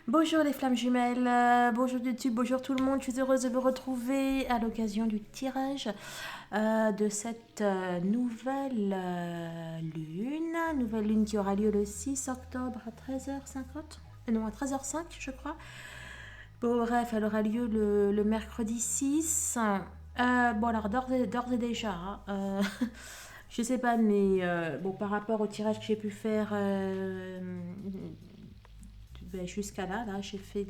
Bonjour les flammes jumelles, bonjour YouTube, bonjour tout le monde. Je suis heureuse de vous retrouver à l'occasion du tirage de cette nouvelle lune qui aura lieu le 6 octobre à 13h50, non à 13h05 je crois. Bon bref, elle aura lieu le mercredi 6. Bon alors d'ores et déjà, je sais pas, mais bon par rapport au tirage que j'ai pu faire jusqu'à là, j'ai fait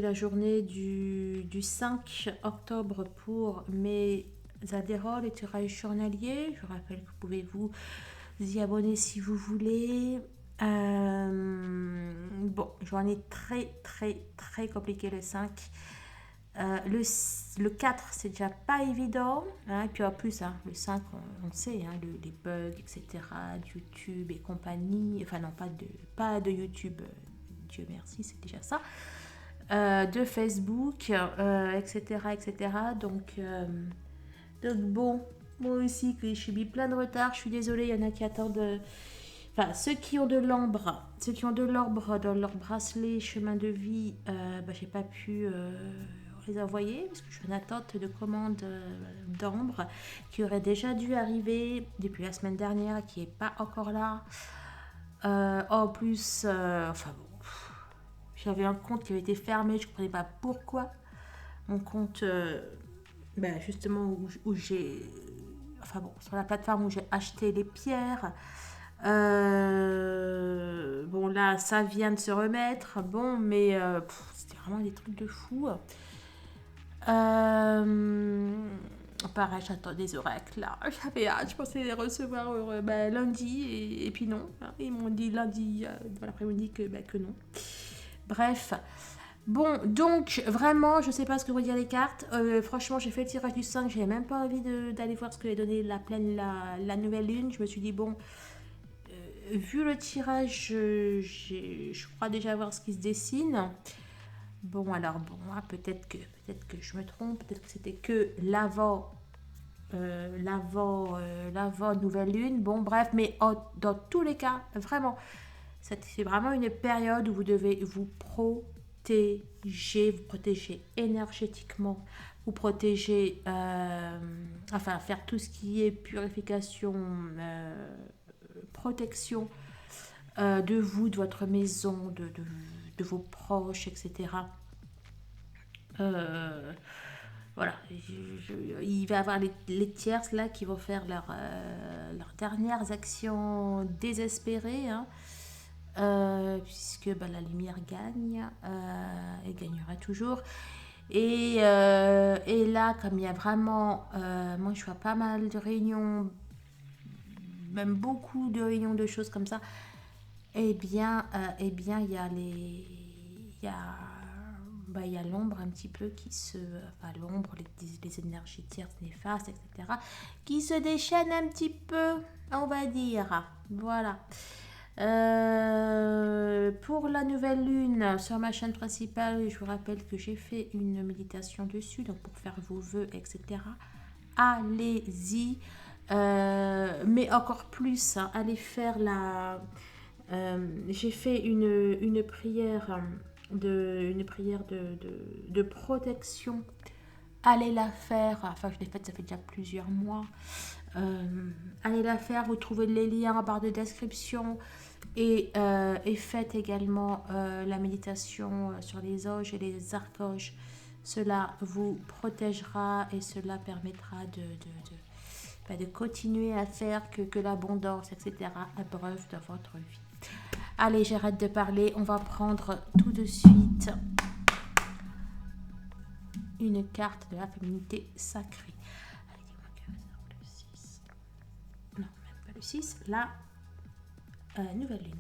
la journée du 5 octobre pour mes adhérents, les tirages journaliers. Je rappelle que vous pouvez vous y abonner si vous voulez. Bon, j'en ai très compliqué le 5. Le 4, c'est déjà pas évident. Hein, puis en plus, le 5, on sait, les bugs, etc. de YouTube et compagnie. Enfin, non, pas de YouTube, Dieu merci, c'est déjà ça. De Facebook, etc. etc. Donc bon, moi aussi, que j'ai mis plein de retard. Je suis désolée, il y en a qui attendent. Enfin, ceux qui ont de l'ambre dans leur bracelet chemin de vie, j'ai pas pu les envoyer parce que je suis en attente de commande d'ambre qui aurait déjà dû arriver depuis la semaine dernière, qui est pas encore là. En plus, enfin bon, j'avais un compte qui avait été fermé, je comprenais pas pourquoi. Mon compte, justement où j'ai, enfin bon, sur la plateforme où j'ai acheté les pierres. Bon là, ça vient de se remettre. Bon, mais c'était vraiment des trucs de fou. Pareil, j'attends des oracles là. J'avais hâte, je pensais les recevoir lundi et puis non. Ils m'ont dit lundi dans l'après-midi que non. Bref. Bon, donc vraiment, je sais pas ce que vont dire les cartes. Franchement, j'ai fait le tirage du 5, j'avais même pas envie d'aller voir ce que allait donner la nouvelle lune. Je me suis dit, bon, vu le tirage, je crois déjà voir ce qui se dessine. Bon, alors bon, peut-être que je me trompe, peut-être que c'était que l'avant nouvelle lune. Bon, bref, mais dans tous les cas, vraiment, c'est vraiment une période où vous devez vous protéger énergétiquement, vous protéger, enfin, faire tout ce qui est purification, protection de vous, de votre maison, de vos proches, etc. Voilà, il va y avoir les tierces là qui vont faire leurs dernières actions désespérées, puisque la lumière gagne et gagnera toujours. Et là, comme il y a vraiment, moi je vois pas mal de réunions, même beaucoup de réunions de choses comme ça. Il y a il y a l'ombre un petit peu qui se, enfin l'ombre, les énergies tierces néfastes, etc., qui se déchaînent un petit peu, on va dire. Voilà. Pour la nouvelle lune sur ma chaîne principale, je vous rappelle que j'ai fait une méditation dessus, donc pour faire vos vœux, etc. Allez-y. Mais encore plus, allez faire j'ai fait une prière de protection. Allez la faire, enfin je l'ai faite, ça fait déjà plusieurs mois. Allez la faire, vous trouvez les liens en barre de description. Et faites également la méditation sur les anges et les archanges. Cela vous protégera et cela permettra de continuer à faire que l'abondance, etc., abreuve dans votre vie. Allez, j'arrête de parler. On va prendre tout de suite une carte de la féminité sacrée. Allez, le 6. Non, même pas le 6. La nouvelle lune.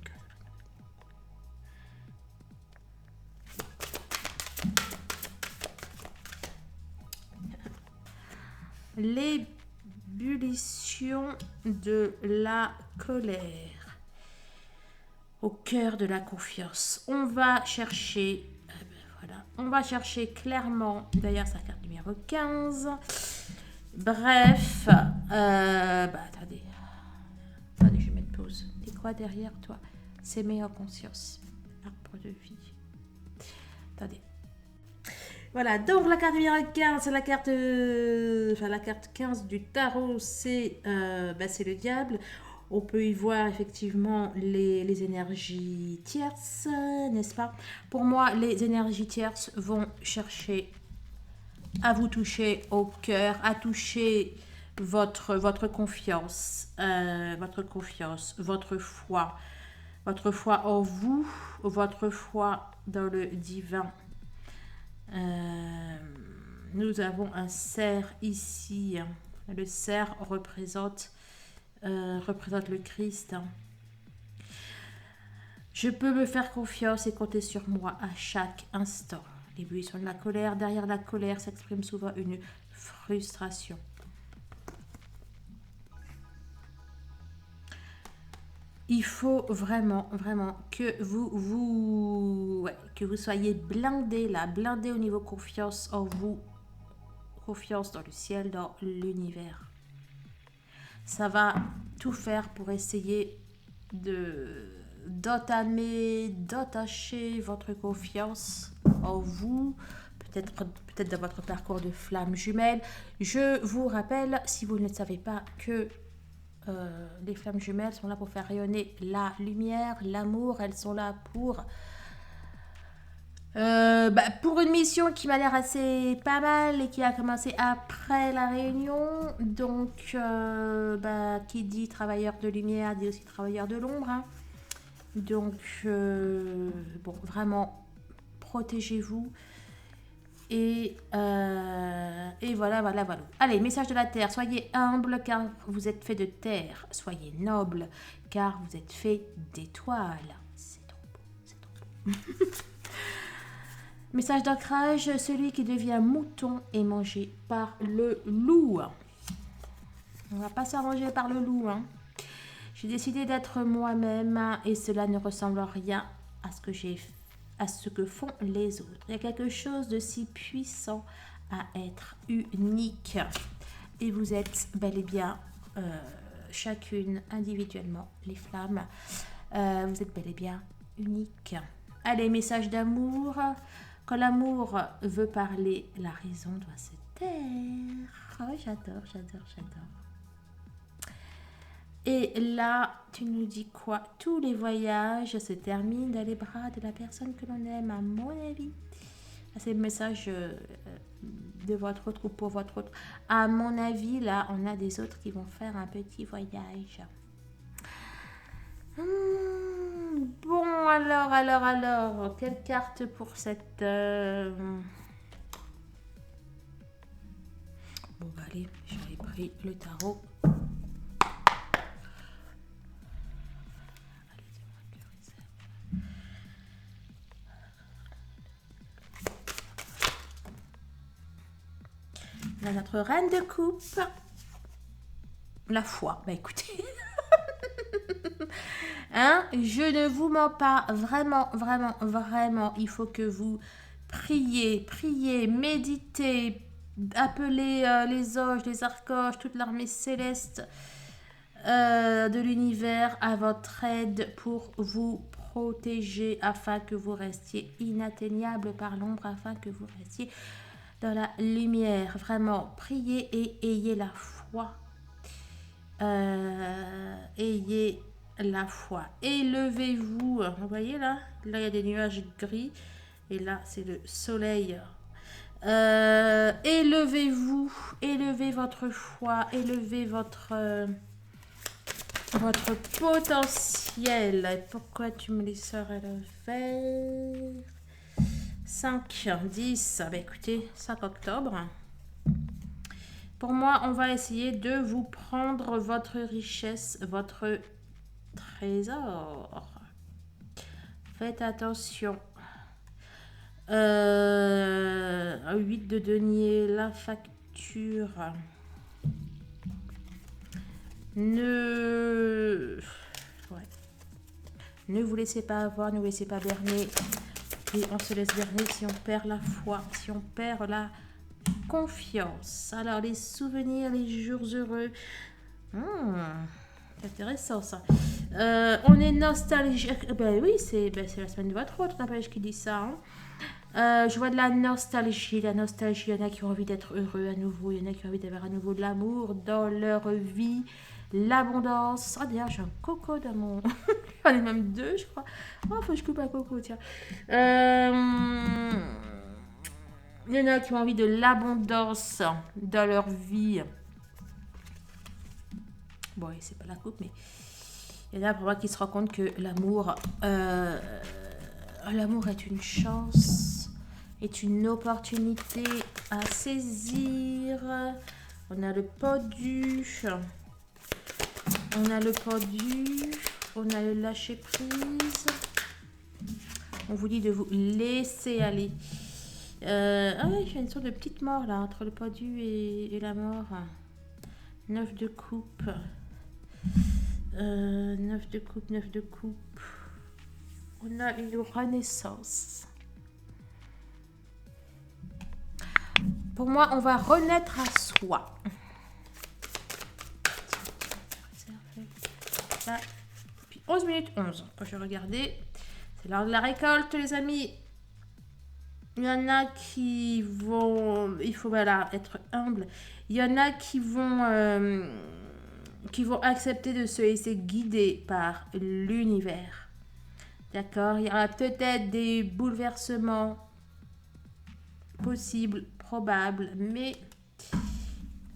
L'ébullition de la colère au cœur de la confiance. On va chercher, on va chercher clairement, d'ailleurs c'est la carte numéro 15. Bref, attendez, je vais mettre pause. C'est quoi derrière toi? C'est meilleure conscience. arbre de vie. Attendez. Voilà, donc la carte numéro 15, c'est la carte, la carte 15 du tarot, c'est le diable. On peut y voir effectivement les énergies tierces, n'est-ce pas? Pour moi, les énergies tierces vont chercher à vous toucher au cœur, à toucher votre confiance, votre foi en vous, votre foi dans le divin. Nous avons un cerf ici. Le cerf représente le Christ. Je peux me faire confiance et compter sur moi à chaque instant. L'ébullition de la colère. Derrière la colère s'exprime souvent une frustration. Il faut vraiment que vous soyez blindé là, blindé au niveau confiance en vous, confiance dans le ciel, dans l'univers. Ça va tout faire pour essayer d'attacher votre confiance en vous, peut-être dans votre parcours de flamme jumelle. Je vous rappelle, si vous ne le savez pas, que les flammes jumelles sont là pour faire rayonner la lumière, l'amour. Elles sont là pour une mission qui m'a l'air assez pas mal et qui a commencé après la réunion. Donc, qui dit travailleur de lumière dit aussi travailleur de l'ombre. Hein. Donc, vraiment, protégez-vous. Et voilà. Allez, message de la terre. Soyez humble car vous êtes fait de terre. Soyez noble car vous êtes fait d'étoiles. C'est trop beau. Message d'ancrage. Celui qui devient mouton est mangé par le loup. On va pas se faire manger par le loup. Hein. J'ai décidé d'être moi-même et cela ne ressemble à rien à ce que font les autres. Il y a quelque chose de si puissant à être unique. Et vous êtes bel et bien chacune individuellement, les flammes. Vous êtes bel et bien unique. Allez, message d'amour. Quand l'amour veut parler, la raison doit se taire. Oh, j'adore. Et là, tu nous dis quoi? Tous les voyages se terminent dans les bras de la personne que l'on aime, à mon avis. C'est le message de votre autre ou pour votre autre. À mon avis, là, on a des autres qui vont faire un petit voyage. Bon, alors, quelle carte pour cette... Bon, allez, j'avais pris le tarot. Là, notre reine de coupe. La foi. Bah écoutez. Hein, je ne vous mens pas. Vraiment. Il faut que vous priez, méditez, appelez les anges, les archanges, toute l'armée céleste de l'univers à votre aide pour vous protéger afin que vous restiez inatteignable par l'ombre, afin que vous restiez dans la lumière. Vraiment, priez et ayez la foi. Ayez la foi. Élevez-vous. Vous voyez là il y a des nuages gris. Et là, c'est le soleil. Élevez-vous. Élevez votre foi. Élevez votre potentiel. Pourquoi tu me les sors à l'envers? 5, 10, écoutez, 5 octobre. Pour moi, on va essayer de vous prendre votre richesse, votre trésor. Faites attention. 8 de denier, la facture. Ne vous laissez pas avoir, ne vous laissez pas berner. Et on se laisse berner si on perd la foi, si on perd la confiance. Alors, les souvenirs, les jours heureux. C'est intéressant, ça. On est nostalgique. Ben oui, c'est la semaine de votre autre, n'empêche qui dit ça. Hein. Je vois de la nostalgie. La nostalgie, il y en a qui ont envie d'être heureux à nouveau. Il y en a qui ont envie d'avoir à nouveau de l'amour dans leur vie. L'abondance. Ah, d'ailleurs, j'ai un coco dans mon... J'en ai même deux, je crois. Oh, faut que je coupe un coco, tiens. Il y en a qui ont envie de l'abondance dans leur vie. Bon, c'est pas la coupe, mais... Il y en a pour moi qui se rendent compte que l'amour est une chance, est une opportunité à saisir. On a le pendu, on a on a le lâcher prise. On vous dit de vous laisser aller. Ah ouais, j'ai une sorte de petite mort là entre le pendu et la mort. 9 de coupe. 9 de coupe, 9 de coupe. On a une renaissance. Pour moi, on va renaître à soi. Là, puis 11 minutes 11. Quand je regardais, c'est l'heure de la récolte, les amis. Il y en a qui vont... Il faut voilà, être humble. Il y en a qui vont accepter de se laisser guider par l'univers. D'accord? Il y aura peut-être des bouleversements possibles, probables, mais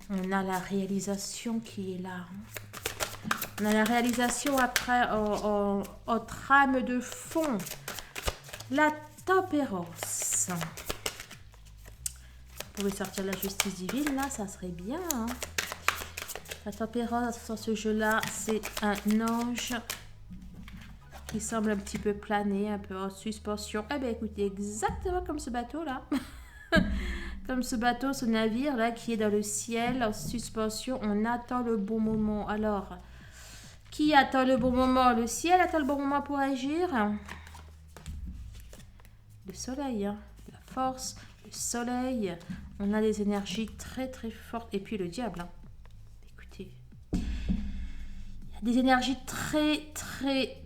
on a la réalisation qui est là. On a la réalisation après en trame de fond. La tempérance. Vous pouvez sortir la justice divine, là, ça serait bien. Hein? La tempérance sur ce jeu-là, c'est un ange qui semble un petit peu planer, un peu en suspension. Eh bien, écoutez, exactement comme ce bateau-là. Comme ce bateau, ce navire-là qui est dans le ciel, en suspension. On attend le bon moment. Alors, qui attend le bon moment? Le ciel attend le bon moment pour agir. Le soleil, hein, la force, le soleil. On a des énergies très, très fortes. Et puis le diable, hein. Écoutez, il y a des énergies très, très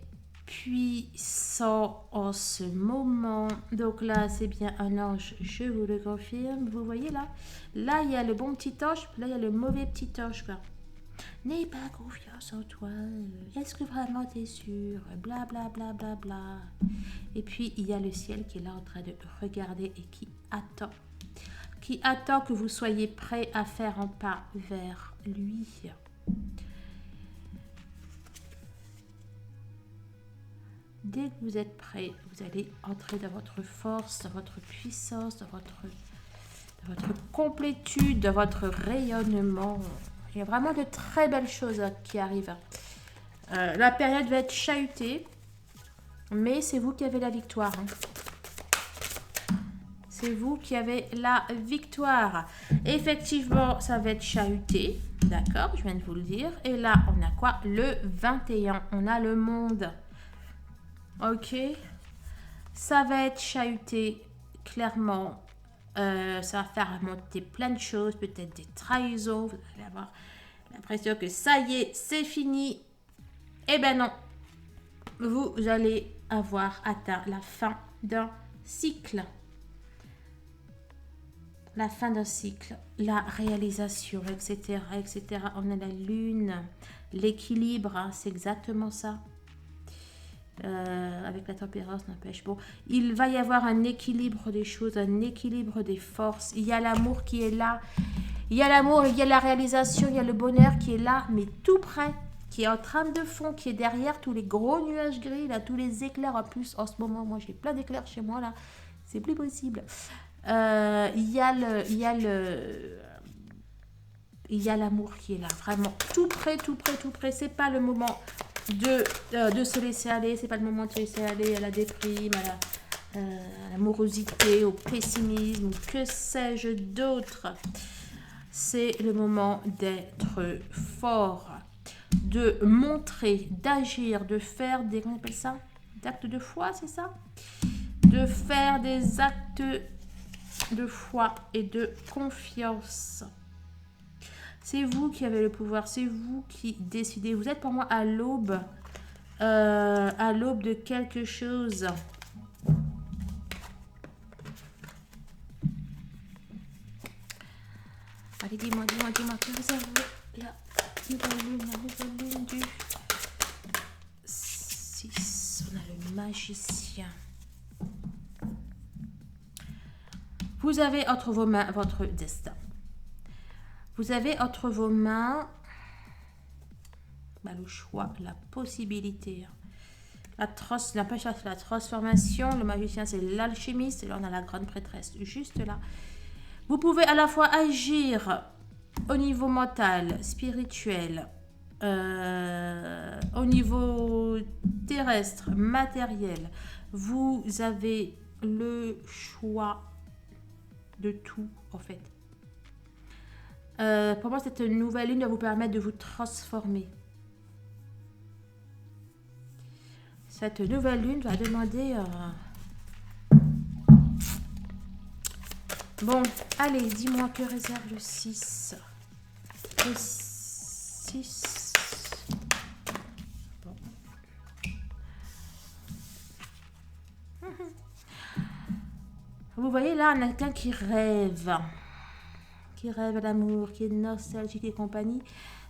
puissant en ce moment. Donc là, c'est bien un ange, je vous le confirme. Vous voyez là? Là, il y a le bon petit ange, là, il y a le mauvais petit ange. N'aie pas confiance en toi. Est-ce que vraiment tu es sûr? Bla, bla, bla, bla, bla. Et puis, il y a le ciel qui est là en train de regarder et qui attend. Qui attend que vous soyez prêts à faire un pas vers lui. Dès que vous êtes prêt, vous allez entrer dans votre force, dans votre puissance, dans votre complétude, dans votre rayonnement. Il y a vraiment de très belles choses qui arrivent. La période va être chahutée, mais c'est vous qui avez la victoire. Hein. C'est vous qui avez la victoire. Effectivement, ça va être chahuté. D'accord, je viens de vous le dire. Et là, on a quoi? Le 21. On a le monde. Ok, ça va être chahuté, clairement. Ça va faire monter plein de choses, peut-être des trahisons. Vous allez avoir l'impression que ça y est, c'est fini. Eh ben non, vous allez avoir atteint la fin d'un cycle. La fin d'un cycle, la réalisation, etc., etc. On a la lune, l'équilibre, hein, c'est exactement ça. Avec la tempérance, n'empêche. Bon, il va y avoir un équilibre des choses, un équilibre des forces. Il y a l'amour qui est là. Il y a l'amour, il y a la réalisation, il y a le bonheur qui est là, mais tout près, qui est en trame de fond, qui est derrière tous les gros nuages gris, là, tous les éclairs. En plus, en ce moment, moi, j'ai plein d'éclairs chez moi, là. C'est plus possible. Il y a l'amour qui est là, vraiment tout près, tout près, tout près. C'est pas le moment de se laisser aller, c'est pas le moment de se laisser aller à la déprime, à l'amorosité, au pessimisme, ou que sais-je d'autre. C'est le moment d'être fort, de montrer, d'agir, de faire des, comment on appelle ça, d'actes de foi, c'est ça? De faire des actes de foi et de confiance. C'est vous qui avez le pouvoir, c'est vous qui décidez. Vous êtes pour moi à l'aube à l'aube de quelque chose. Allez, dis-moi, que réserve la nouvelle lune du 6. On a le magicien. Vous avez entre vos mains votre destin. Vous avez entre vos mains le choix, la possibilité. La transformation, le magicien c'est l'alchimiste, et là on a la grande prêtresse juste là. Vous pouvez à la fois agir au niveau mental, spirituel, au niveau terrestre, matériel. Vous avez le choix de tout en fait. Pour moi, cette nouvelle lune va vous permettre de vous transformer. Cette nouvelle lune va demander... Bon, allez, dis-moi que réserve le 6. Le 6... Bon. Vous voyez là, on a quelqu'un qui rêve d'amour, qui est nostalgique et compagnie.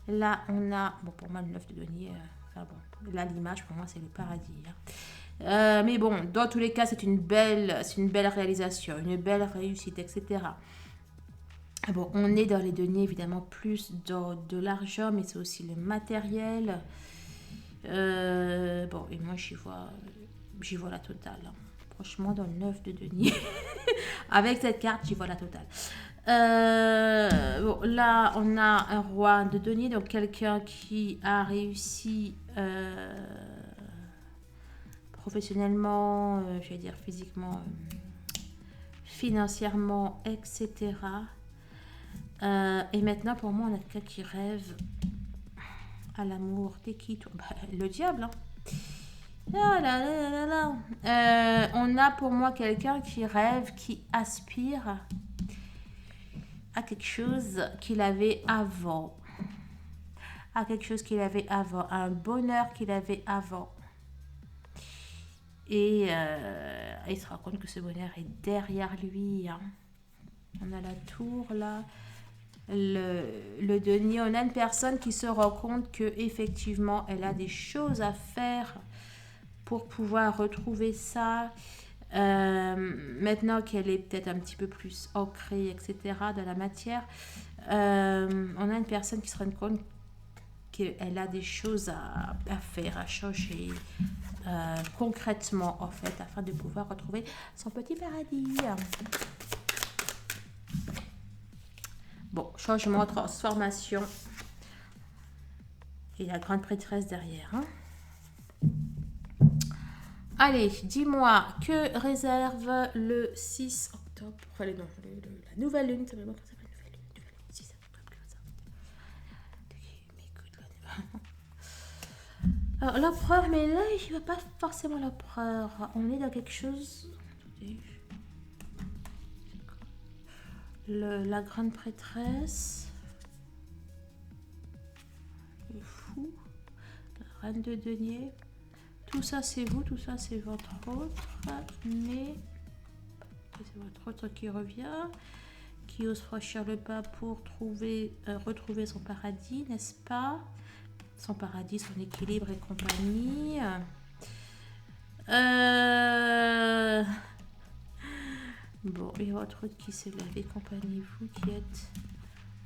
Là, on a... Bon, pour moi, le 9 de denier... Enfin bon, là, l'image, pour moi, c'est le paradis. Hein. Mais bon, dans tous les cas, c'est une belle réalisation, une belle réussite, etc. Bon, on est dans les deniers, évidemment, plus dans de l'argent, mais c'est aussi le matériel. Bon, et moi, j'y vois la totale. Hein. Franchement, dans le 9 de denier, avec cette carte, j'y vois la totale. Bon, là, on a un roi de denier, donc quelqu'un qui a réussi professionnellement, je vais dire physiquement, financièrement, etc. Et maintenant, pour moi, on a quelqu'un qui rêve à l'amour. T'es qui, toi? Le diable, hein. Ah là là là là. On a pour moi quelqu'un qui rêve, qui aspire à quelque chose qu'il avait avant. À quelque chose qu'il avait avant. À un bonheur qu'il avait avant. Et il se rend compte que ce bonheur est derrière lui. Hein. On a la tour là. Le denier. On a une personne qui se rend compte que effectivement elle a des choses à faire pour pouvoir retrouver ça. Maintenant qu'elle est peut-être un petit peu plus ancrée, etc., de la matière, on a une personne qui se rend compte qu'elle a des choses à faire, à changer concrètement, en fait, afin de pouvoir retrouver son petit paradis. Bon, changement, transformation. Et la grande prêtresse derrière. Hein. Allez, dis-moi, que réserve le 6 octobre, la nouvelle lune, ça s'appelle nouvelle lune, 6 octobre, alors, l'empereur, mais là, il ne va pas forcément l'empereur. On est dans quelque chose... la grande prêtresse. Le fou. La reine de denier. Tout ça, c'est vous, tout ça, c'est votre autre, mais c'est votre autre qui revient, qui ose franchir le pas pour retrouver son paradis, n'est-ce pas? Son paradis, son équilibre et compagnie. Bon, et votre autre qui s'est levé, compagnie, vous qui êtes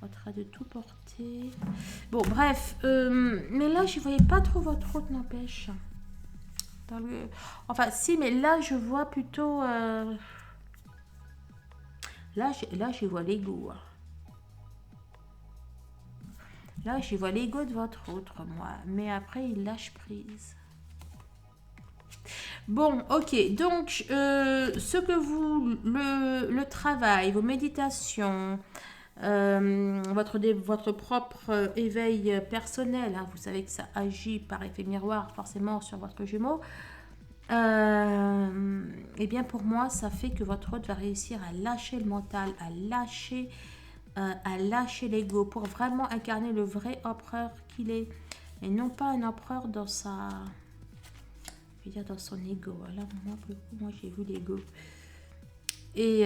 en train de tout porter. Bon, bref, mais là, je ne voyais pas trop votre autre, n'empêche. Enfin, si, mais là, je vois plutôt... Là, je vois l'ego. Là, je vois l'ego de votre autre, moi. Mais après, il lâche prise. Bon, ok. Donc, ce que vous... Le travail, vos méditations... votre propre éveil personnel, hein, vous savez que ça agit par effet miroir forcément sur votre jumeau, et bien pour moi ça fait que votre hôte va réussir à lâcher le mental, à lâcher l'ego pour vraiment incarner le vrai empereur qu'il est, et non pas un empereur dans sa je veux dire dans son ego. Là, moi, pour le coup, moi j'ai vu l'ego. Et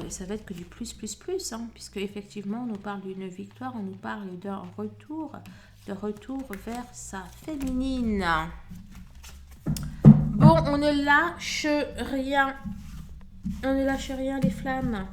ça va être que du plus, hein, puisque effectivement, on nous parle d'une victoire, on nous parle d'un retour, de retour vers sa féminine. Bon, on ne lâche rien. On ne lâche rien, les flammes.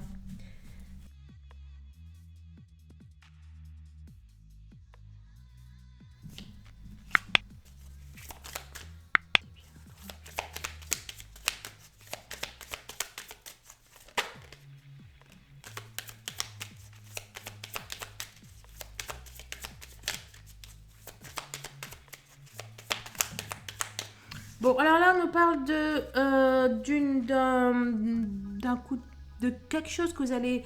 Bon, alors là, on nous parle d'un coup, de quelque chose que vous allez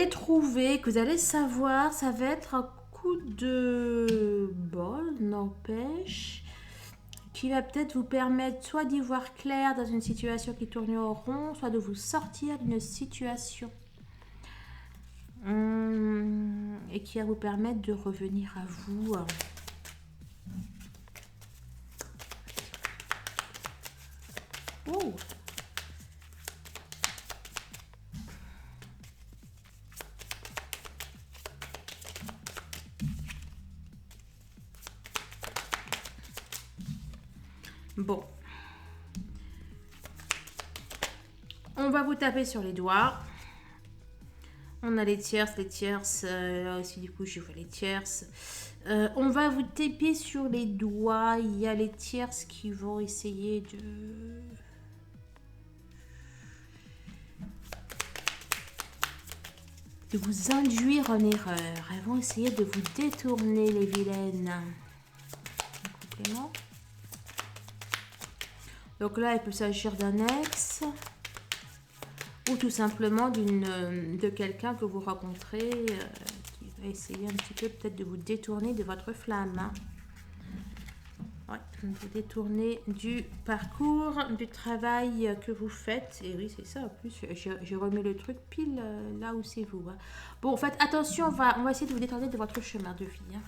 trouver, que vous allez savoir. Ça va être un coup de bol, n'empêche, qui va peut-être vous permettre soit d'y voir clair dans une situation qui tourne au rond, soit de vous sortir d'une situation. Et qui va vous permettre de revenir à vous. Oh. Bon. On va vous taper sur les doigts. On a les tierces, là aussi du coup je vois les tierces. On va vous taper sur les doigts. Il y a les tierces qui vont essayer de vous induire en erreur. Elles vont essayer de vous détourner, les vilaines. Un complément. Donc là, il peut s'agir d'un ex. Ou tout simplement de quelqu'un que vous rencontrez qui va essayer un petit peu peut-être de vous détourner de votre flamme. Hein. Ouais, vous détourner du parcours, du travail que vous faites. Et oui, c'est ça. En plus, je remets le truc pile là où c'est vous. Hein. Bon, faites attention, on va essayer de vous détourner de votre chemin de vie. Hein.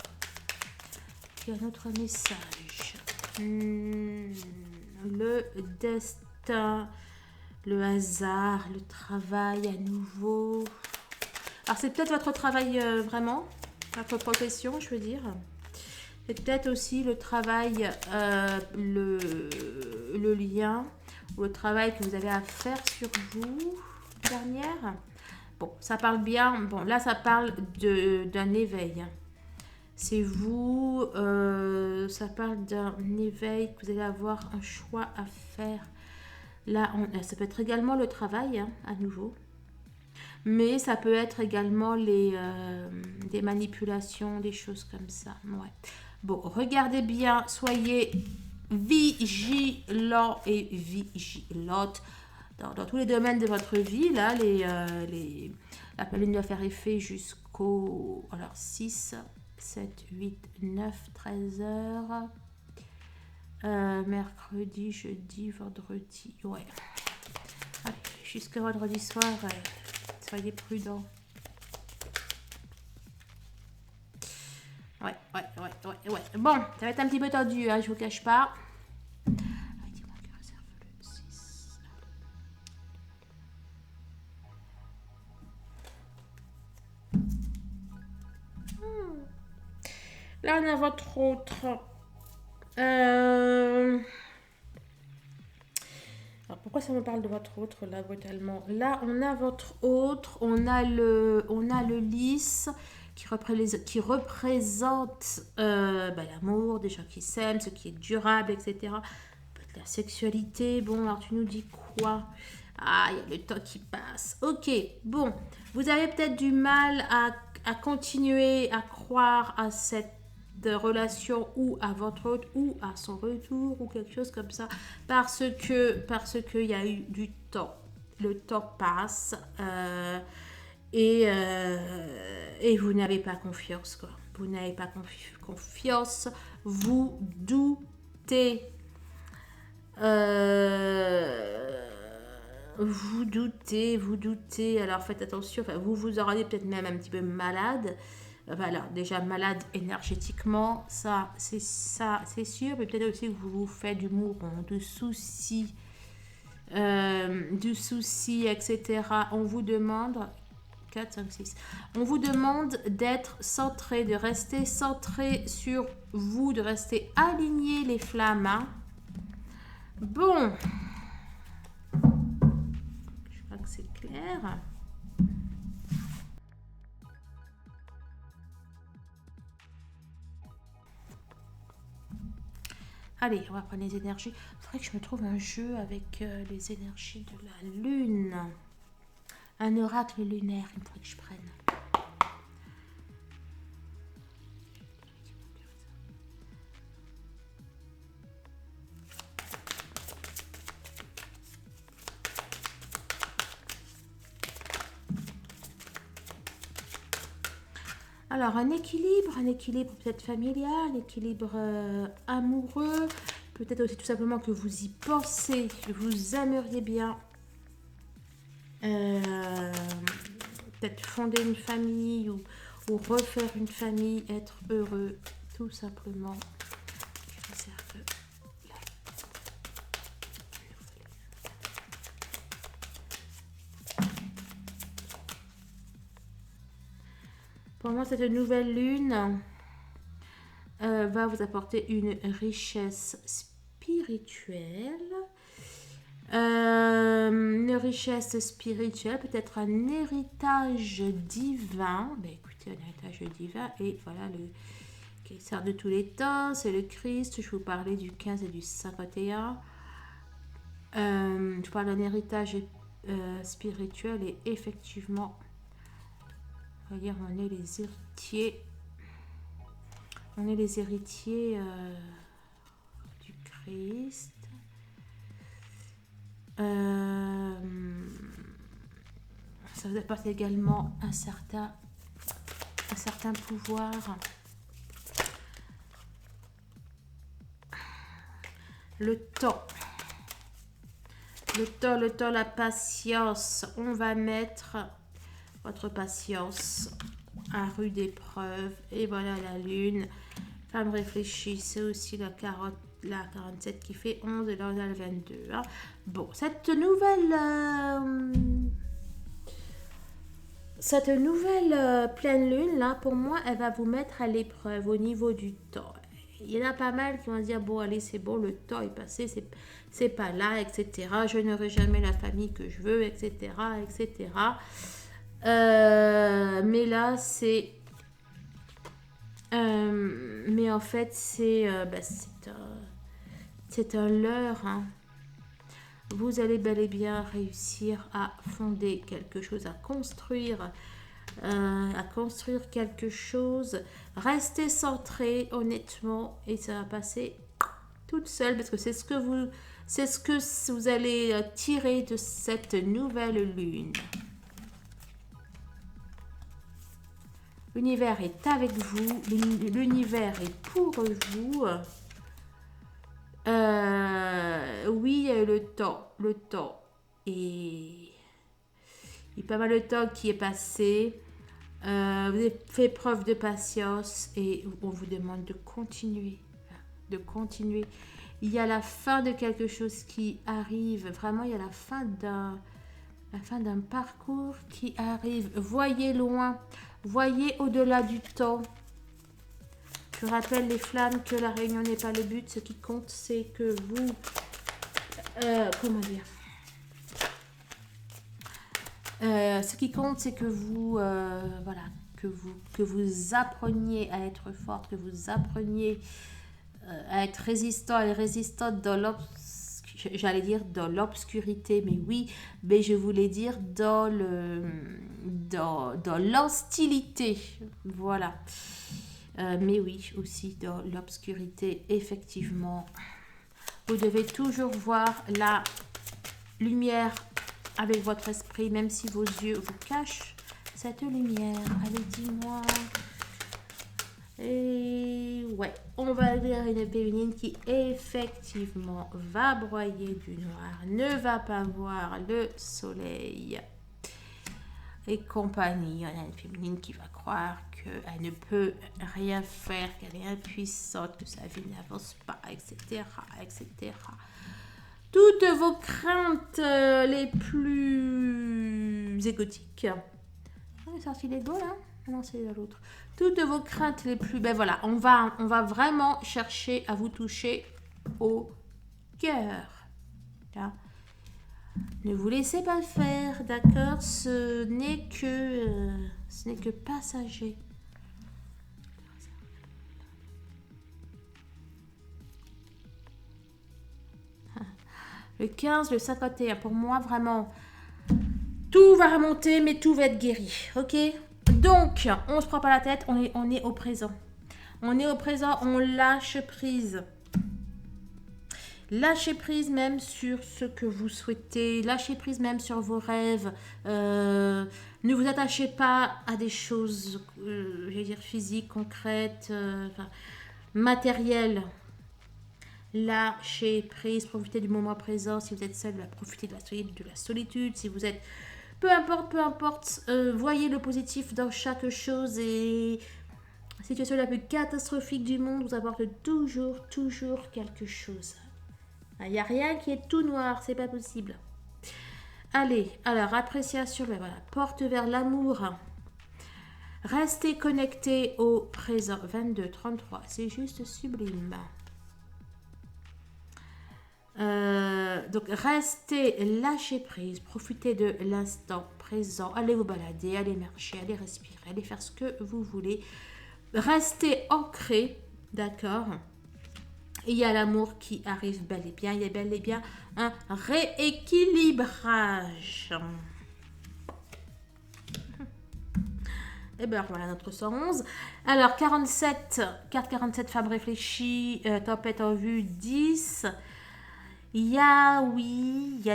Il y a un autre message. Le destin... Le hasard, le travail à nouveau. Alors c'est peut-être votre travail vraiment, votre profession, je veux dire. C'est peut-être aussi le travail, le lien, ou le travail que vous avez à faire sur vous, dernière. Bon, ça parle bien. Bon, là, ça parle d'un éveil. C'est vous, ça parle d'un éveil que vous allez avoir un choix à faire. Là, ça peut être également le travail, hein, à nouveau. Mais ça peut être également des manipulations, des choses comme ça. Ouais. Bon, regardez bien, soyez vigilants et vigilantes dans tous les domaines de votre vie. Là, la palme doit faire effet jusqu'au 6, 7, 8, 9, 13 heures. Mercredi, jeudi, vendredi. Ouais. Allez, jusqu'à vendredi soir, soyez prudents. Ouais. Bon, ça va être un petit peu tendu, hein, je vous cache pas. Là, on a votre autre. Alors, pourquoi ça me parle de votre autre là brutalement? Là, on a votre autre, on a le lys qui représente l'amour, des gens qui s'aiment, ce qui est durable, etc. La sexualité, bon, alors tu nous dis quoi? Ah, il y a le temps qui passe. Ok, bon, vous avez peut-être du mal à continuer à croire à cette relation ou à votre autre ou à son retour ou quelque chose comme ça parce que il y a eu du temps. Le temps passe et vous n'avez pas confiance, quoi. Vous n'avez pas confiance, vous doutez. Vous doutez, alors faites attention, enfin, vous en rendez peut-être même un petit peu malade, Voilà, déjà malade énergétiquement, ça c'est sûr, mais peut-être aussi que vous vous faites du mouron, du souci, etc. On vous demande 4, 5, 6. On vous demande d'être centré, de rester centré sur vous, de rester aligné les flammes. Hein. Bon, je crois que c'est clair. Allez, on va prendre les énergies. Il faudrait que je me trouve un jeu avec les énergies de la lune. Un oracle lunaire, il faudrait que je prenne. Alors, un équilibre peut-être familial, un équilibre amoureux, peut-être aussi tout simplement que vous y pensez, que vous aimeriez bien peut-être fonder une famille ou refaire une famille, être heureux, tout simplement. Je réserve Pour moi, cette nouvelle lune va vous apporter une richesse spirituelle. Une richesse spirituelle, peut-être un héritage divin. Ben, écoutez, un héritage divin. Et voilà, le qui sert de tous les temps, c'est le Christ. Je vous parlais du 15 et du 51. Je parle d'un héritage spirituel et effectivement, regarde, on est les héritiers. On est les héritiers du Christ. Ça vous apporte également un certain pouvoir. Le temps, la patience. On va mettre votre patience à rude épreuve. Et voilà la lune. Femme réfléchie, c'est aussi la 47 qui fait 11 et là on a le 22. Hein. Bon, cette nouvelle pleine lune, là, pour moi, elle va vous mettre à l'épreuve au niveau du temps. Il y en a pas mal qui vont dire, bon, allez, c'est bon, le temps est passé, c'est pas là, etc. Je n'aurai jamais la famille que je veux, etc., etc. Mais là, c'est... mais en fait, c'est un leurre. Hein. Vous allez bel et bien réussir à fonder quelque chose, à construire quelque chose. Restez centré, honnêtement, et ça va passer toute seule parce que c'est ce que vous allez tirer de cette nouvelle lune. L'univers est avec vous, l'univers est pour vous. Oui, le temps et il y a pas mal de temps qui est passé. Vous avez fait preuve de patience et on vous demande de continuer. Il y a la fin de quelque chose qui arrive. Vraiment, il y a la fin d'un parcours qui arrive. Voyez loin, voyez au-delà du temps. Je rappelle les flammes que la réunion n'est pas le but. Ce qui compte, c'est que vous... comment dire ce qui compte, c'est que vous... voilà, que vous appreniez à être forte, que vous appreniez à être résistant et résistante dans l'obscurité, mais oui, mais je voulais dire dans l'hostilité. Voilà. Mais oui, aussi dans l'obscurité, effectivement. Vous devez toujours voir la lumière avec votre esprit, même si vos yeux vous cachent cette lumière. Allez, dis-moi. Et ouais, on va dire une féminine qui effectivement va broyer du noir, ne va pas voir le soleil. et compagnie. On a une féminine qui va croire qu'elle ne peut rien faire, qu'elle est impuissante, que sa vie n'avance pas, etc., etc. Toutes vos craintes les plus égotiques. On est sorti l'ego là? Non, c'est l'autre. Toutes vos craintes les plus... Ben voilà, on va vraiment chercher à vous toucher au cœur. Là. Ne vous laissez pas faire, d'accord? Ce n'est que passager. Le 15, le 51, pour moi, vraiment, tout va remonter, mais tout va être guéri, ok? Donc, on se prend pas la tête, on est au présent. On est au présent, on lâche prise. Lâchez prise même sur ce que vous souhaitez, lâchez prise même sur vos rêves. Ne vous attachez pas à des choses, je vais dire physiques, concrètes, matérielles. Lâchez prise, profitez du moment présent. Si vous êtes seul, profitez de la solitude. Si vous êtes, peu importe, voyez le positif dans chaque chose et la situation la plus catastrophique du monde vous apporte toujours quelque chose. Il n'y a rien qui est tout noir, c'est pas possible. Allez, alors appréciation, ben voilà, porte vers l'amour. Restez connecté au présent. 22, 33, c'est juste sublime. Donc restez, lâchez prise, profitez de l'instant présent. Allez vous balader, allez marcher, allez respirer, allez faire ce que vous voulez. Restez ancré, d'accord? Il y a l'amour qui arrive bel et bien. Il y a bel et bien un rééquilibrage. Et bien voilà notre 111. Alors 47, carte 47, femme réfléchie, tempête en vue 10. Il y a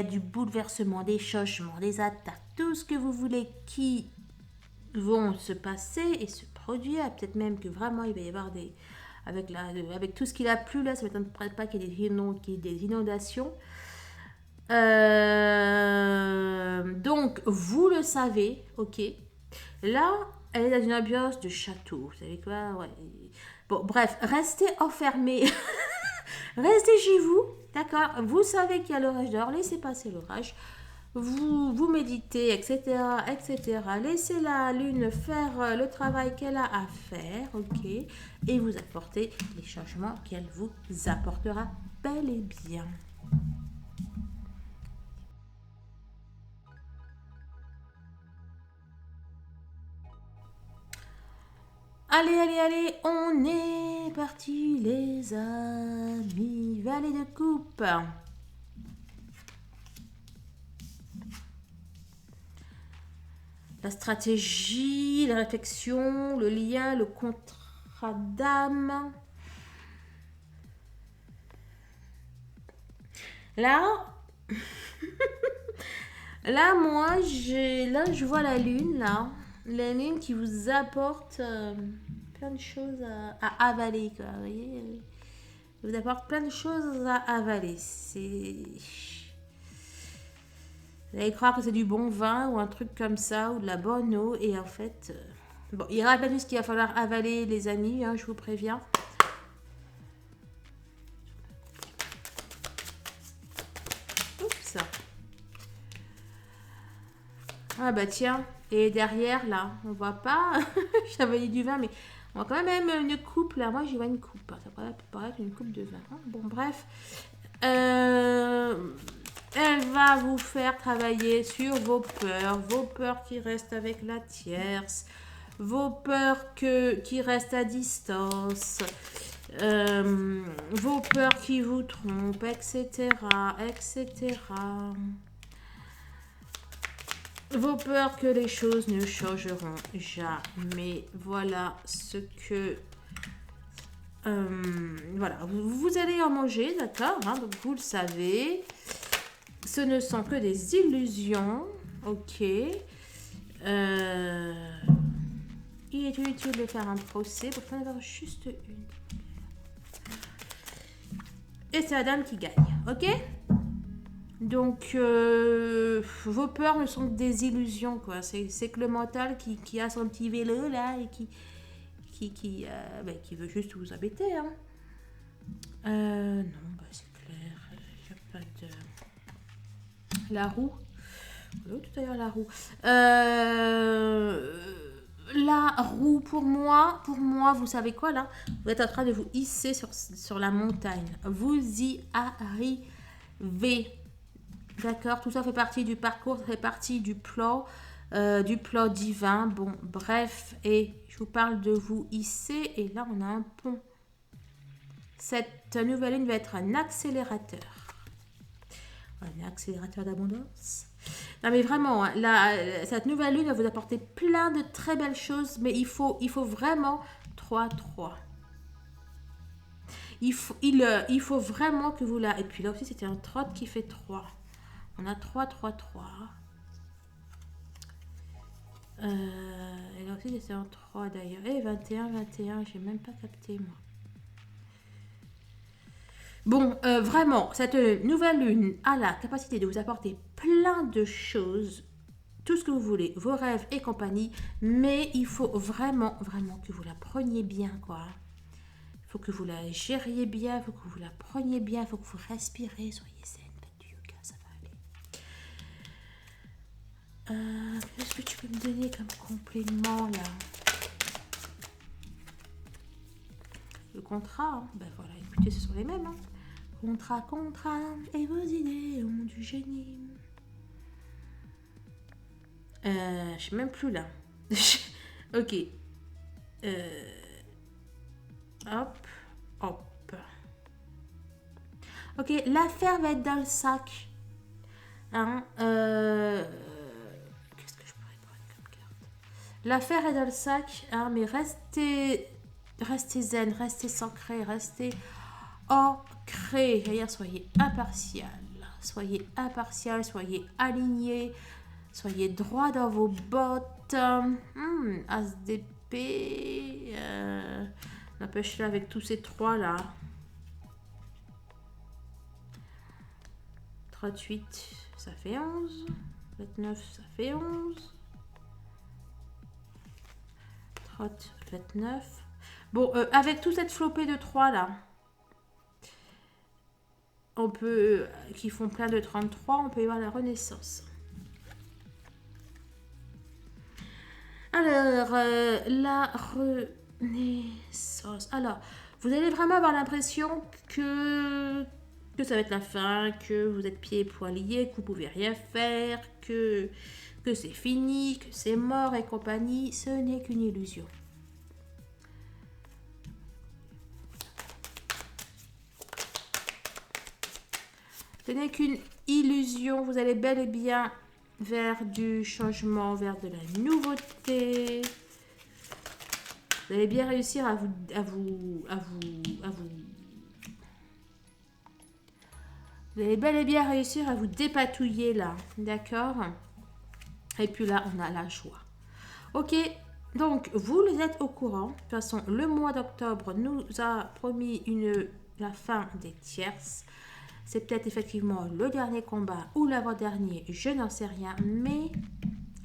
du bouleversement, des changements, des attaques, tout ce que vous voulez qui vont se passer et se produire. Peut-être même que vraiment il va y avoir des... Avec tout ce qu'il a plu là, ça ne m'étonnerait pas qu'il y ait des inondations. Donc, vous le savez, ok. Là, elle est dans une ambiance de château. Vous savez quoi? Ouais. Bon, bref, restez enfermés. Restez chez vous, d'accord? Vous savez qu'il y a l'orage dehors, laissez passer l'orage. Vous méditez, etc., etc. Laissez la lune faire le travail qu'elle a à faire, ok? Et vous apportez les changements qu'elle vous apportera bel et bien. Allez, on est parti les amis. Valet de coupe. La stratégie, la réflexion, le lien, le contrat d'âme. Là, moi, je vois la lune, là. La lune qui vous apporte plein de choses à avaler, quoi. Vous voyez, elle vous apporte plein de choses à avaler. Vous allez croire que c'est du bon vin ou un truc comme ça, ou de la bonne eau. Et en fait, bon, il y aura pas juste qu'il va falloir avaler, les amis, hein, je vous préviens. Oups. Ah bah tiens, et derrière, là, on voit pas. J'avais dit du vin, mais on voit quand même une coupe, là. Moi, j'y vois une coupe. Ça pourrait paraître une coupe de vin. Bon, bref. Elle va vous faire travailler sur vos peurs qui restent avec la tierce, vos peurs qui restent à distance, vos peurs qui vous trompent, etc., etc. Vos peurs que les choses ne changeront jamais. Voilà ce que... voilà, vous allez en manger, d'accord, hein, donc vous le savez. Ce ne sont que des illusions, ok. Il est inutile de faire un procès, pour en avoir juste une. Et c'est la dame qui gagne, ok. Donc, vos peurs ne sont que des illusions, quoi. C'est que le mental qui a son petit vélo, là, et qui veut juste vous embêter, hein. Non, bah, c'est clair. Il n'y a pas de... La roue. Oh, tout à l'heure, la roue. La roue, pour moi, vous savez quoi, là? Vous êtes en train de vous hisser sur la montagne. Vous y arrivez. D'accord, tout ça fait partie du parcours, ça fait partie du plan divin. Bon, bref, et je vous parle de vous hisser, et là on a un pont. Cette nouvelle lune va être un accélérateur. Un accélérateur d'abondance. Non mais vraiment, hein, cette nouvelle lune va vous apporter plein de très belles choses, mais il faut vraiment 3-3. Il faut vraiment que vous la... Et puis là aussi, c'était un trot qui fait 3. On a 3-3-3. Et là aussi, c'était un 3 d'ailleurs. Et 21-21, j'ai même pas capté moi. Bon, vraiment, cette nouvelle lune a la capacité de vous apporter plein de choses, tout ce que vous voulez, vos rêves et compagnie, mais il faut vraiment, vraiment que vous la preniez bien, quoi. Il faut que vous la gériez bien, il faut que vous la preniez bien, il faut que vous respirez, soyez zen, faites du yoga, ça va aller. Qu'est-ce que tu peux me donner comme complément, là? Le contrat, hein. Ben voilà, écoutez, ce sont les mêmes, hein. Contrat, et vos idées ont du génie. Je suis même plus là. Ok. Hop. Ok, l'affaire va être dans le sac. Hein, qu'est-ce que je pourrais prendre comme carte? L'affaire est dans le sac, hein, mais restez zen, restez sancré, restez ancré. Soyez impartial, soyez aligné, soyez droit dans vos bottes. As d'épée. N'empêche-le avec tous ces trois là. 38, ça fait 11. 29, ça fait 11. 30, 29. Bon, avec toute cette flopée de 3 là, on peut, qui font plein de 33, on peut y voir la renaissance. Alors, la renaissance. Alors, vous allez vraiment avoir l'impression que ça va être la fin, que vous êtes pieds et poings liés, que vous pouvez rien faire, que c'est fini, que c'est mort et compagnie. Ce n'est qu'une illusion. Ce n'est qu'une illusion. Vous allez bel et bien vers du changement, vers de la nouveauté. Vous allez bien réussir à vous allez bel et bien réussir à vous dépatouiller là, d'accord? Et puis là, on a la joie. Ok, donc vous êtes au courant. De toute façon, le mois d'octobre nous a promis la fin des tierces. C'est peut-être effectivement le dernier combat ou l'avant-dernier, je n'en sais rien, mais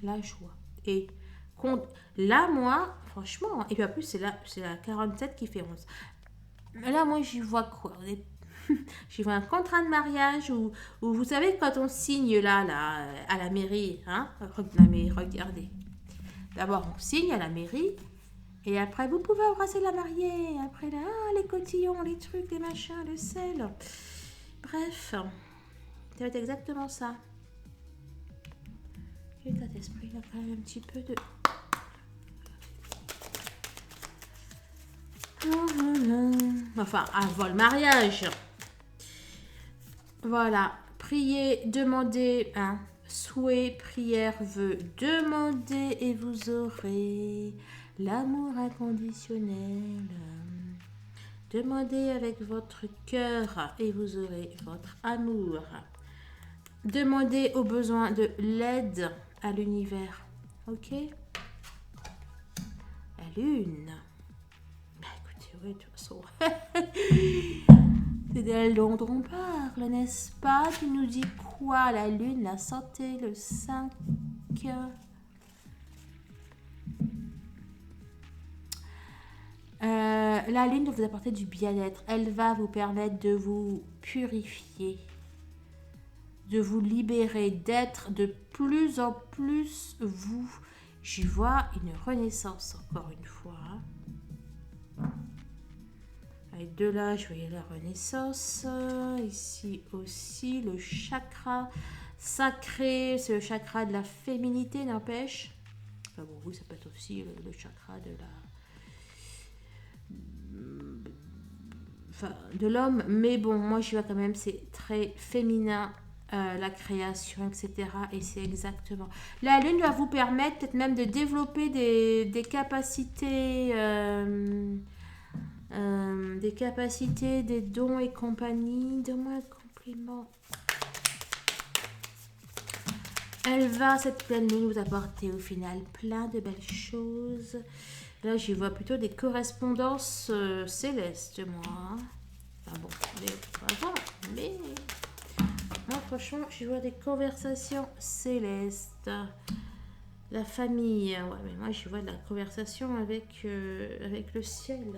la joie. Et là, moi, franchement, et puis en plus, c'est la 47 qui fait 11. Là, moi, j'y vois quoi? J'y vois un contrat de mariage où vous savez, quand on signe là à la mairie, hein, mais regardez. D'abord, on signe à la mairie. Et après, vous pouvez embrasser la mariée. Après, là, les cotillons, les trucs, les machins, le sel. Bref, ça va être exactement ça. L'état d'esprit, il y a quand même un petit peu de... Enfin, avant le mariage. Voilà. Priez, demandez, hein. Souhait, prière, vœu. Demandez et vous aurez l'amour inconditionnel. Demandez avec votre cœur et vous aurez votre amour. Demandez aux besoins de l'aide à l'univers. Ok? La lune. Bah écoutez, oui, de toute façon. C'est d'elle dont on parle, n'est-ce pas? Tu nous dis quoi? La lune, la santé, le 5. La lune va vous apporter du bien-être. Elle va vous permettre de vous purifier, de vous libérer, d'être de plus en plus vous. J'y vois une renaissance encore une fois. Et de là, je voyais la renaissance. Ici aussi, le chakra sacré, c'est le chakra de la féminité, n'empêche. Enfin bon, oui, ça peut être aussi le chakra de la... Enfin, de l'homme. Mais bon, moi, je vois quand même, c'est très féminin. La création, etc. Et c'est exactement... La lune va vous permettre peut-être même de développer des capacités... des capacités, des dons et compagnie. Donne-moi un compliment. Elle va, cette pleine lune, vous apporter au final plein de belles choses. Là, j'y vois plutôt des correspondances célestes, moi. Enfin bon, mais on va voir. Mais moi, franchement, j'y vois des conversations célestes. La famille, ouais, mais moi, j'y vois de la conversation avec le ciel.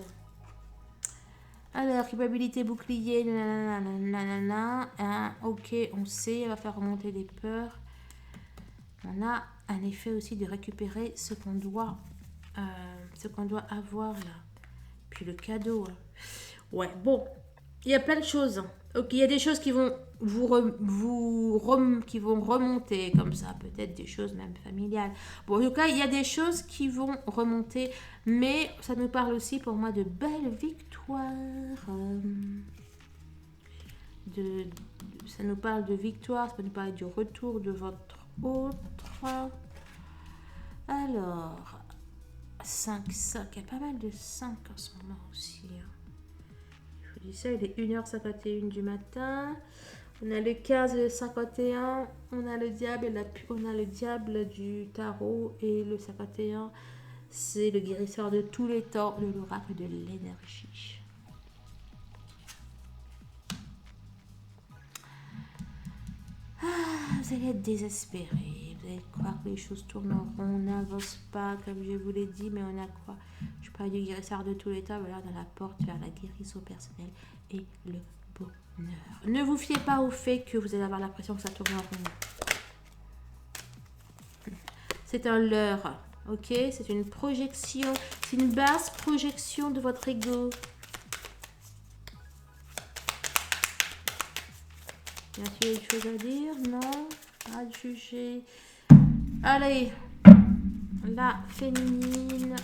Alors, culpabilité, bouclier, nanana, hein, ok, on sait, elle va faire remonter les peurs. On a un effet aussi de récupérer ce qu'on doit avoir là. Puis le cadeau. Hein. Ouais, bon, il y a plein de choses. Ok, il y a des choses qui vont qui vont remonter comme ça, peut-être des choses même familiales. Bon, en tout cas, il y a des choses qui vont remonter, mais ça nous parle aussi pour moi de belles victoires. Ça nous parle de victoire, ça peut nous parler du retour de votre autre. Alors, 5, il y a pas mal de 5 en ce moment aussi. Je vous dis ça, il est 1h51 du matin. On a le 15 et le 51. On a le diable, on a le diable du tarot. Et le 51, c'est le guérisseur de tous les temps, l'oracle de l'énergie. Vous allez être désespéré, vous allez croire que les choses tournent en rond, on n'avance pas comme je vous l'ai dit, mais on a quoi? Je parle du guérisseur de tous les temps, voilà, dans la porte vers la guérison personnelle et le bonheur. Ne vous fiez pas au fait que vous allez avoir l'impression que ça tourne en rond. C'est un leurre, ok? C'est une projection, c'est une basse projection de votre ego. Y a-t-il une chose à dire? Non? Pas de juger. Allez, la féminine.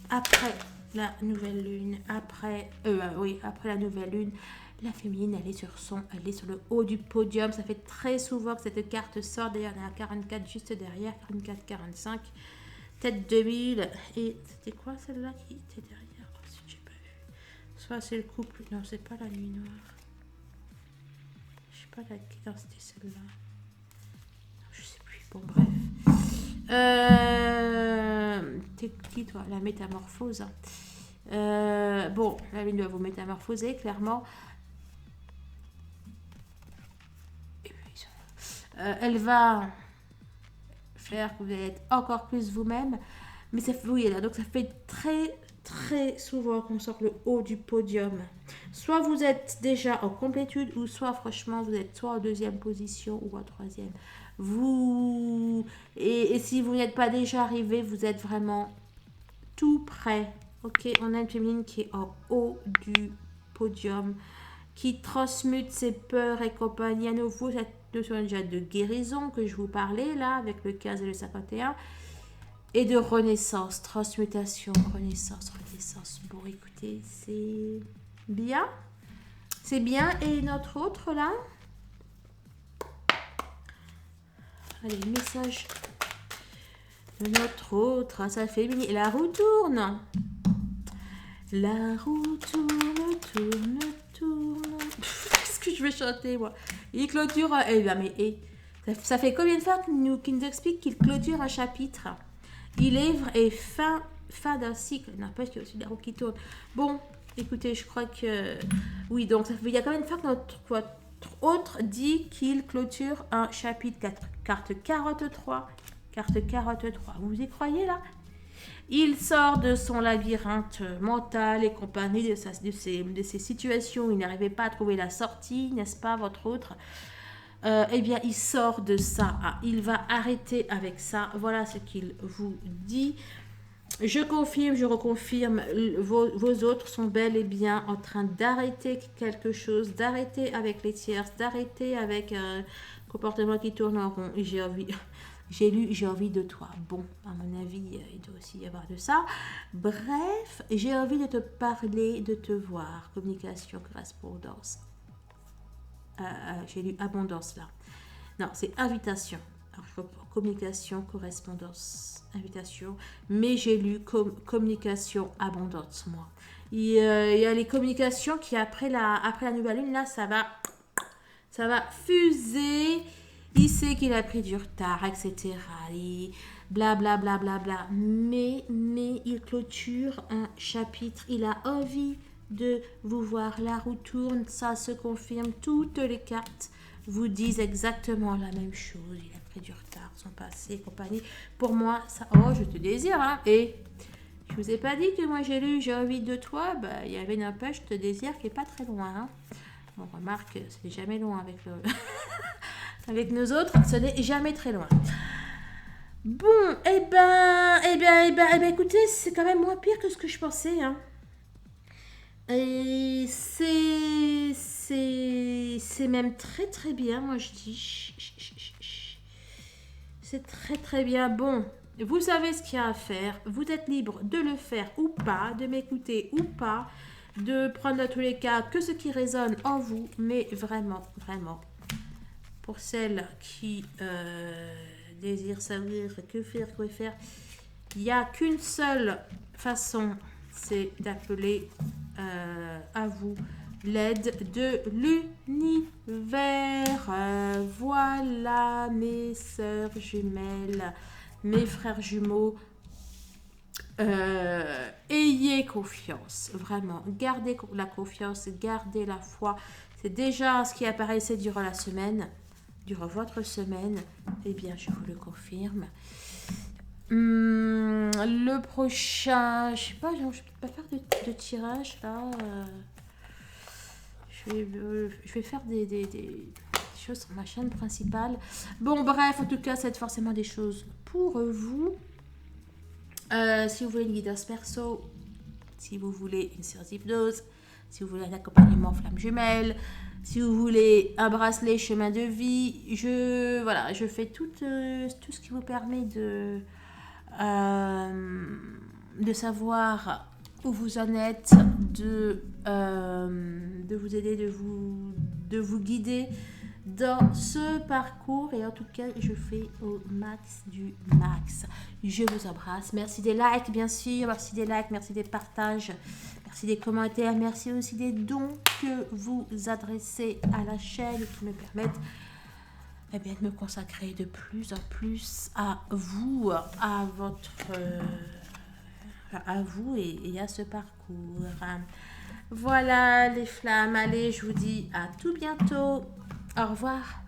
Après la nouvelle lune, après la nouvelle lune, la féminine, elle est sur le haut du podium. Ça fait très souvent que cette carte sort. D'ailleurs, il y en a 44 juste derrière, 44, 45, tête 2000. Et c'était quoi celle-là qui était derrière? Soit c'est le couple. Non, c'est pas la nuit noire. Je sais pas laquelle. Non, c'était celle-là. Je sais plus. Bon, bref. T'es qui, toi? La métamorphose. Bon, la lune doit vous métamorphoser, clairement. Elle va faire que vous allez être encore plus vous-même. Mais ça fait, oui, là, donc ça fait très souvent qu'on sort le haut du podium. Soit vous êtes déjà en complétude, ou soit franchement vous êtes soit en deuxième position ou en troisième. Et si vous n'êtes pas déjà arrivé, vous êtes vraiment tout près. Ok, on a une féminine qui est en haut du podium, qui transmute ses peurs et compagnie. À nouveau, cette notion déjà de guérison que je vous parlais là, avec le 15 et le 51. Et de renaissance, transmutation, renaissance. Bon, écoutez, c'est bien. C'est bien. Et notre autre, là? Allez, le message de notre autre. Ça fait mini. La roue tourne. La roue tourne. Qu'est-ce que je vais chanter, moi? Il clôture... Eh bien, mais... ça fait combien de fois qu'il nous explique qu'il clôture un chapitre? Il est fin d'un cycle. N'empêche qu'il y a aussi la roue qui tourne. Bon, Écoutez, je crois que... Oui, donc il y a quand même une fois que votre autre dit qu'il clôture un chapitre 4. Carte carotte 3. Carte carotte 3. Vous y croyez là? Il sort de son labyrinthe mental et compagnie de ces situations où il n'arrivait pas à trouver la sortie, n'est-ce pas, votre autre? Eh bien, il sort de ça. Ah, il va arrêter avec ça. Voilà ce qu'il vous dit. Je confirme, je reconfirme, vos autres sont bel et bien en train d'arrêter quelque chose, d'arrêter avec les tierces, d'arrêter avec un comportement qui tourne en rond. J'ai envie de toi. Bon, à mon avis, il doit aussi y avoir de ça. Bref, j'ai envie de te parler, de te voir. Communication, correspondance. J'ai lu abondance là. Non, c'est invitation. Alors, communication, correspondance, invitation. Mais j'ai lu communication, abondance, moi. Il y a les communications qui, après la nouvelle lune, là, ça va fuser. Il sait qu'il a pris du retard, etc. Bla bla bla bla bla. Mais il clôture un chapitre. Il a envie de vous voir. La roue tourne, ça se confirme. Toutes les cartes vous disent exactement la même chose. Il a pris du retard, son passé, compagnie. Pour moi, ça... Oh, je te désire, hein. Et je vous ai pas dit que moi j'ai lu J'ai envie de toi. Bah, il y avait une page Je te désire qui est pas très loin, hein. On remarque, c'est jamais loin avec le... avec nous autres, ce n'est jamais très loin. Bon, écoutez, c'est quand même moins pire que ce que je pensais, hein. Et c'est même très très bien, moi je dis. C'est très très bien. Bon, vous savez ce qu'il y a à faire. Vous êtes libre de le faire ou pas, de m'écouter ou pas, de prendre dans tous les cas que ce qui résonne en vous, mais vraiment, vraiment. Pour celles qui désirent savoir que faire, quoi faire, il n'y a qu'une seule façon, c'est d'appeler à vous l'aide de l'univers. Voilà, mes sœurs jumelles, mes frères jumeaux. Ayez confiance, vraiment. Gardez la confiance, gardez la foi. C'est déjà ce qui apparaissait durant la semaine. Durant votre semaine, eh bien, je vous le confirme. Le prochain, je sais pas, je vais pas faire de tirage là. Je vais faire des choses sur ma chaîne principale. Bon, bref, en tout cas, c'est forcément des choses pour vous. Si vous voulez une guidance perso, si vous voulez une séance d'hypnose, si vous voulez un accompagnement flamme jumelle, si vous voulez un bracelet chemin de vie, je fais tout ce qui vous permet de savoir où vous en êtes, de vous aider, de vous guider dans ce parcours. Et en tout cas, je fais au max du max. Je vous embrasse. Merci des likes, bien sûr. Merci des likes, merci des partages. Merci des commentaires, merci aussi des dons que vous adressez à la chaîne qui me permettent de me consacrer de plus en plus à vous, à vous et à ce parcours. Voilà les flammes, allez, je vous dis à tout bientôt. Au revoir.